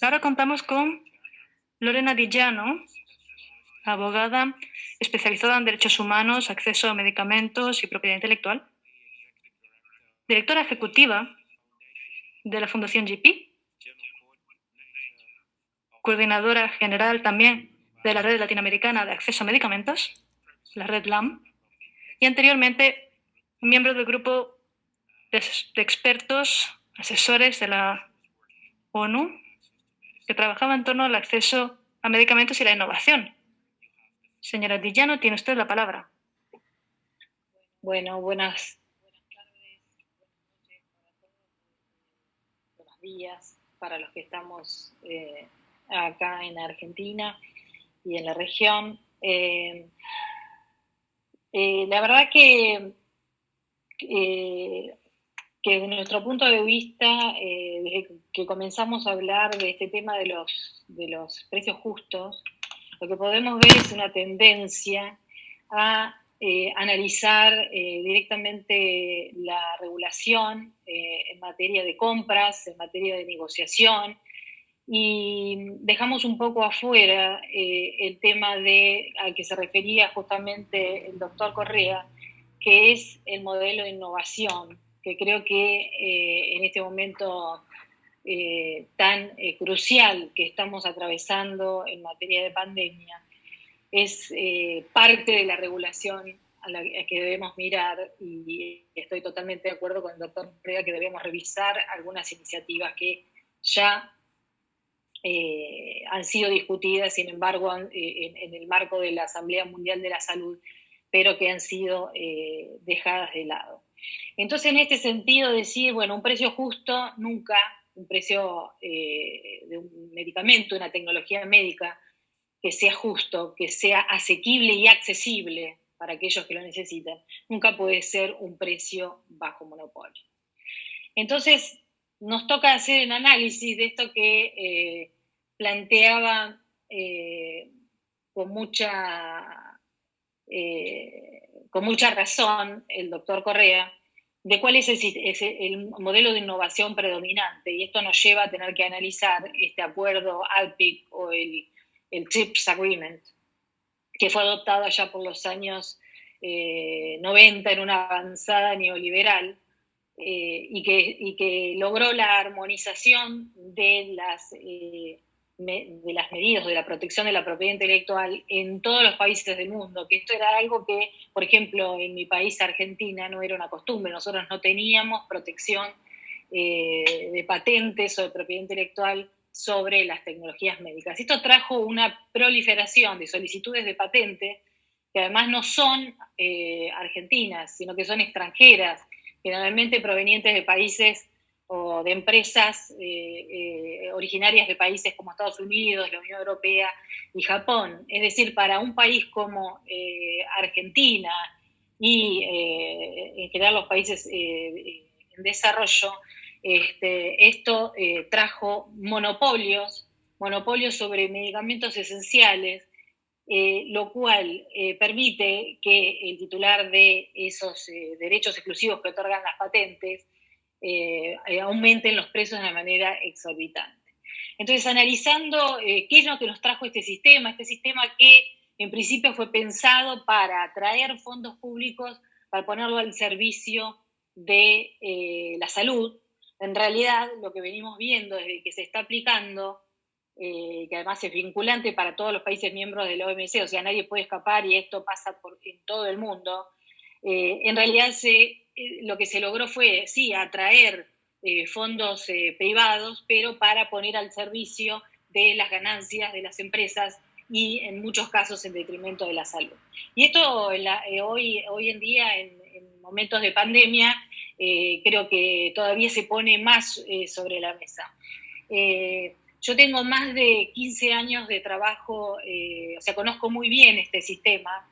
Ahora contamos con Lorena Di Giano, abogada especializada en derechos humanos, acceso a medicamentos y propiedad intelectual, directora ejecutiva de la Fundación GP, coordinadora general también de la Red Latinoamericana de Acceso a Medicamentos, la Red LAM, y anteriormente miembro del grupo de expertos, asesores de la ONU, que trabajaba en torno al acceso a medicamentos y la innovación. Señora Di Giano, tiene usted la palabra. Bueno, buenas tardes, buenos días para los que estamos acá en Argentina y en la región. La verdad que desde nuestro punto de vista, desde que comenzamos a hablar de este tema de los precios justos, lo que podemos ver es una tendencia a analizar directamente la regulación en materia de compras, en materia de negociación, y dejamos un poco afuera el tema al que se refería justamente el doctor Correa, que es el modelo de innovación, que creo que en este momento tan crucial que estamos atravesando en materia de pandemia, es parte de la regulación a la que debemos mirar, y estoy totalmente de acuerdo con el doctor Correa que debemos revisar algunas iniciativas que ya han sido discutidas, sin embargo, en el marco de la Asamblea Mundial de la Salud, pero que han sido dejadas de lado. Entonces, en este sentido, decir, bueno, un precio justo nunca, un precio de un medicamento, una tecnología médica que sea justo, que sea asequible y accesible para aquellos que lo necesitan, nunca puede ser un precio bajo monopolio. Entonces, nos toca hacer un análisis de esto que planteaba con mucha razón el doctor Correa, de cuál es el modelo de innovación predominante, y esto nos lleva a tener que analizar este acuerdo ALPIC o el TRIPS Agreement, que fue adoptado allá por los años 90 en una avanzada neoliberal, y que logró la armonización de las medidas de la protección de la propiedad intelectual en todos los países del mundo, que esto era algo que, por ejemplo, en mi país, Argentina, no era una costumbre. Nosotros no teníamos protección de patentes o de propiedad intelectual sobre las tecnologías médicas. Esto trajo una proliferación de solicitudes de patente que además no son argentinas, sino que son extranjeras, generalmente provenientes de países o de empresas originarias de países como Estados Unidos, la Unión Europea y Japón. Es decir, para un país como Argentina y en general los países en desarrollo, esto trajo monopolios sobre medicamentos esenciales, lo cual permite que el titular de esos derechos exclusivos que otorgan las patentes aumenten los precios de una manera exorbitante. Entonces, analizando qué es lo que nos trajo este sistema que en principio fue pensado para atraer fondos públicos, para ponerlo al servicio de la salud. En realidad, lo que venimos viendo desde que se está aplicando, que además es vinculante para todos los países miembros de la OMC, o sea, nadie puede escapar, y esto pasa en todo el mundo. En realidad lo que se logró fue, sí, atraer fondos privados, pero para poner al servicio de las ganancias de las empresas y en muchos casos en detrimento de la salud. Y esto hoy en día, en momentos de pandemia, creo que todavía se pone más sobre la mesa. Yo tengo más de 15 años de trabajo, o sea, conozco muy bien este sistema,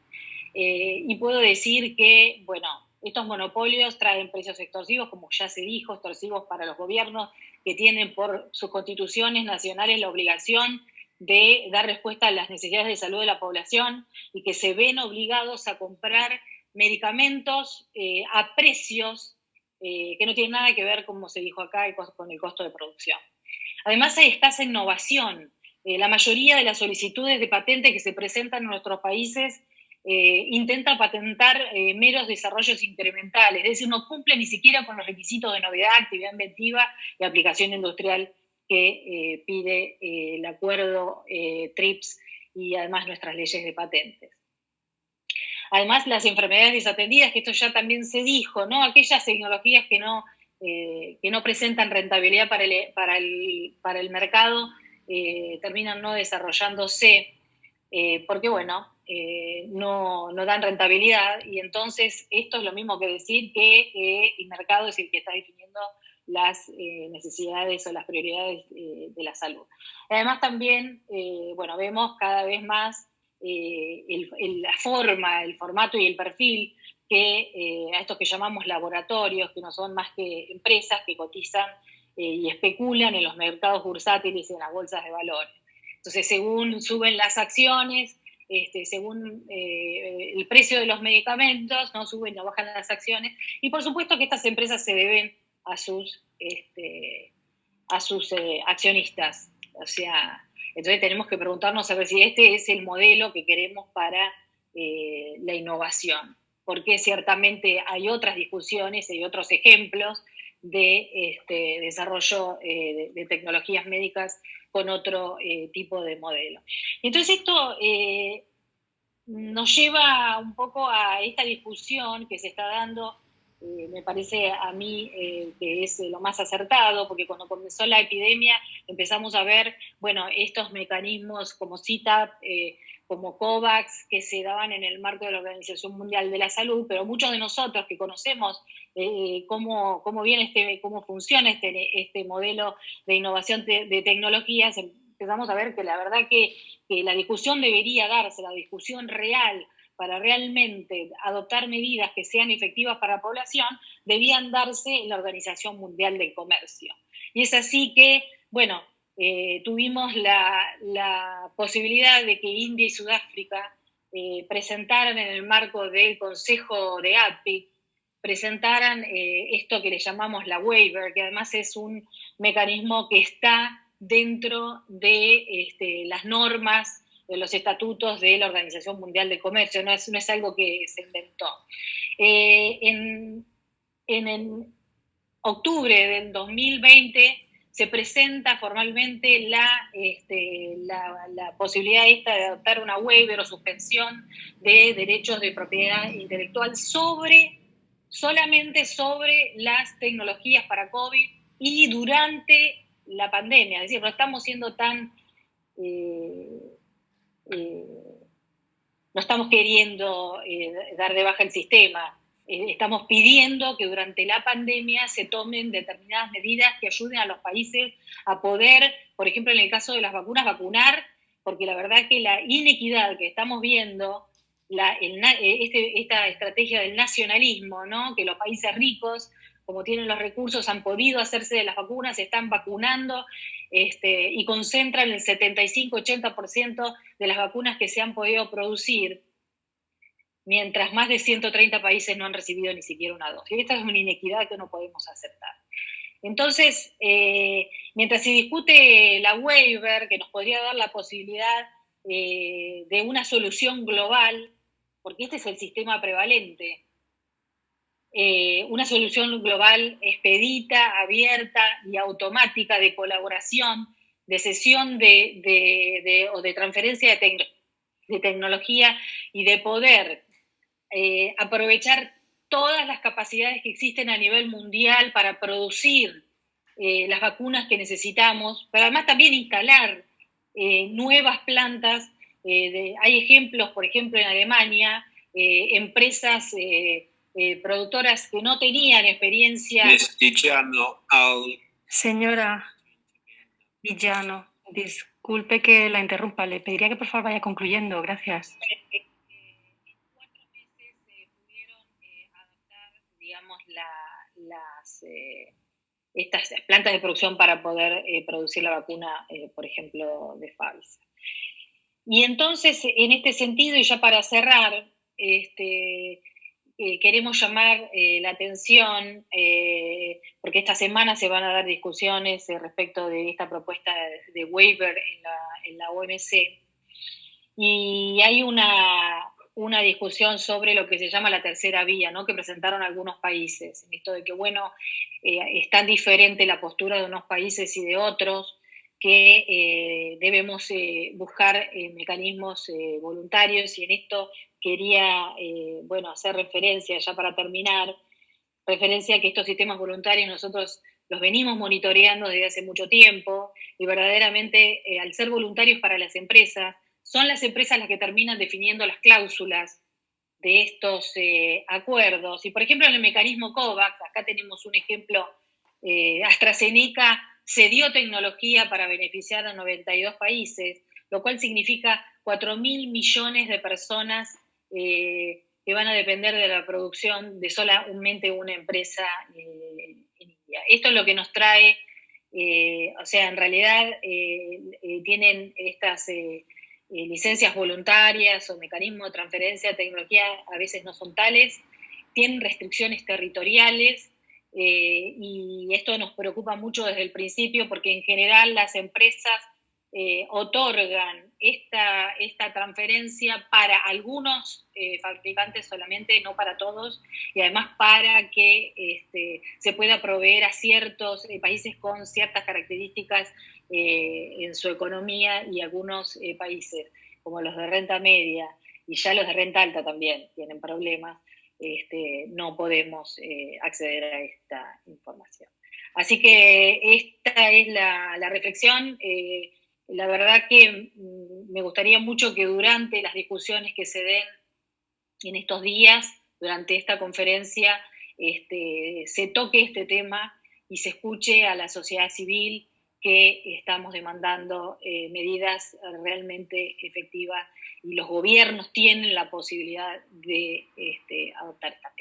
y puedo decir que, bueno, estos monopolios traen precios extorsivos, como ya se dijo, extorsivos para los gobiernos que tienen por sus constituciones nacionales la obligación de dar respuesta a las necesidades de salud de la población, y que se ven obligados a comprar medicamentos a precios que no tienen nada que ver, como se dijo acá, con el costo de producción. Además hay escasa innovación. La mayoría de las solicitudes de patente que se presentan en nuestros países intenta patentar meros desarrollos incrementales, es decir, no cumple ni siquiera con los requisitos de novedad, actividad inventiva y aplicación industrial que pide el acuerdo TRIPS y además nuestras leyes de patentes. Además, las enfermedades desatendidas, que esto ya también se dijo, ¿no? Aquellas tecnologías que no presentan rentabilidad para el mercado terminan no desarrollándose porque, bueno, no dan rentabilidad, y entonces esto es lo mismo que decir que el mercado es el que está definiendo las necesidades o las prioridades de la salud. Además también, bueno, vemos cada vez más la forma, el formato y el perfil que a estos que llamamos laboratorios, que no son más que empresas que cotizan y especulan en los mercados bursátiles y en las bolsas de valores. Entonces, según suben las acciones, según el precio de los medicamentos, no suben o bajan las acciones, y por supuesto que estas empresas se deben a sus accionistas. O sea, entonces tenemos que preguntarnos a ver si este es el modelo que queremos para la innovación, porque ciertamente hay otras discusiones, hay otros ejemplos de desarrollo de tecnologías médicas con otro tipo de modelo. Entonces esto nos lleva un poco a esta discusión que se está dando, me parece a mí que es lo más acertado, porque cuando comenzó la epidemia empezamos a ver, bueno, estos mecanismos como CITAP, como COVAX, que se daban en el marco de la Organización Mundial de la Salud, pero muchos de nosotros que conocemos cómo funciona este modelo de innovación de tecnologías, empezamos a ver que la verdad que la discusión debería darse, la discusión real para realmente adoptar medidas que sean efectivas para la población, debían darse en la Organización Mundial del Comercio. Y es así que, bueno, tuvimos la posibilidad de que India y Sudáfrica presentaran en el marco del Consejo de APIC, presentaran esto que le llamamos la waiver, que además es un mecanismo que está dentro de las normas, de los estatutos de la Organización Mundial del Comercio, no es algo que se inventó. En octubre del 2020 se presenta formalmente la posibilidad esta de adoptar una waiver o suspensión de derechos de propiedad intelectual solamente sobre las tecnologías para COVID y durante la pandemia. Es decir, no estamos siendo tan... no estamos queriendo dar de baja el sistema, estamos pidiendo que durante la pandemia se tomen determinadas medidas que ayuden a los países a poder, por ejemplo, en el caso de las vacunas, vacunar, porque la verdad que la inequidad que estamos viendo, esta estrategia del nacionalismo, ¿no? Que los países ricos, como tienen los recursos, han podido hacerse de las vacunas, se están vacunando y concentran el 75-80% de las vacunas que se han podido producir, mientras más de 130 países no han recibido ni siquiera una dosis. Esta es una inequidad que no podemos aceptar. Entonces, mientras se discute la waiver, que nos podría dar la posibilidad de una solución global, porque este es el sistema prevalente, una solución global expedita, abierta y automática de colaboración, de cesión o de transferencia de tecnología y de poder aprovechar todas las capacidades que existen a nivel mundial para producir las vacunas que necesitamos, pero además también instalar nuevas plantas. Hay ejemplos, por ejemplo, en Alemania, empresas productoras que no tenían experiencia. Señora Villano, disculpe que la interrumpa, le pediría que por favor vaya concluyendo, gracias. En 4 meses pudieron adaptar, digamos, estas plantas de producción para poder producir la vacuna, por ejemplo, de Pfizer. Y entonces, en este sentido, y ya para cerrar, queremos llamar la atención, porque esta semana se van a dar discusiones respecto de esta propuesta de waiver en la OMC, y hay una discusión sobre lo que se llama la tercera vía, ¿no? Que presentaron algunos países, en esto de que, bueno, es tan diferente la postura de unos países y de otros, que debemos buscar mecanismos voluntarios, y en esto quería, bueno, hacer referencia, ya para terminar, referencia a que estos sistemas voluntarios nosotros los venimos monitoreando desde hace mucho tiempo, y verdaderamente al ser voluntarios para las empresas, son las empresas las que terminan definiendo las cláusulas de estos acuerdos. Y por ejemplo en el mecanismo COVAX, acá tenemos un ejemplo, AstraZeneca cedió tecnología para beneficiar a 92 países, lo cual significa 4.000 millones de personas que van a depender de la producción de solamente una empresa en India. Esto es lo que nos trae, o sea, en realidad tienen estas licencias voluntarias o mecanismos de transferencia de tecnología, a veces no son tales, tienen restricciones territoriales, y esto nos preocupa mucho desde el principio, porque en general las empresas otorgan esta transferencia para algunos fabricantes solamente, no para todos, y además para que se pueda proveer a ciertos países con ciertas características en su economía, y algunos países, como los de renta media, y ya los de renta alta también tienen problemas, no podemos acceder a esta información. Así que esta es la reflexión. La verdad que me gustaría mucho que durante las discusiones que se den en estos días, durante esta conferencia, se toque este tema y se escuche a la sociedad civil, que estamos demandando medidas realmente efectivas, y los gobiernos tienen la posibilidad de adoptar esta.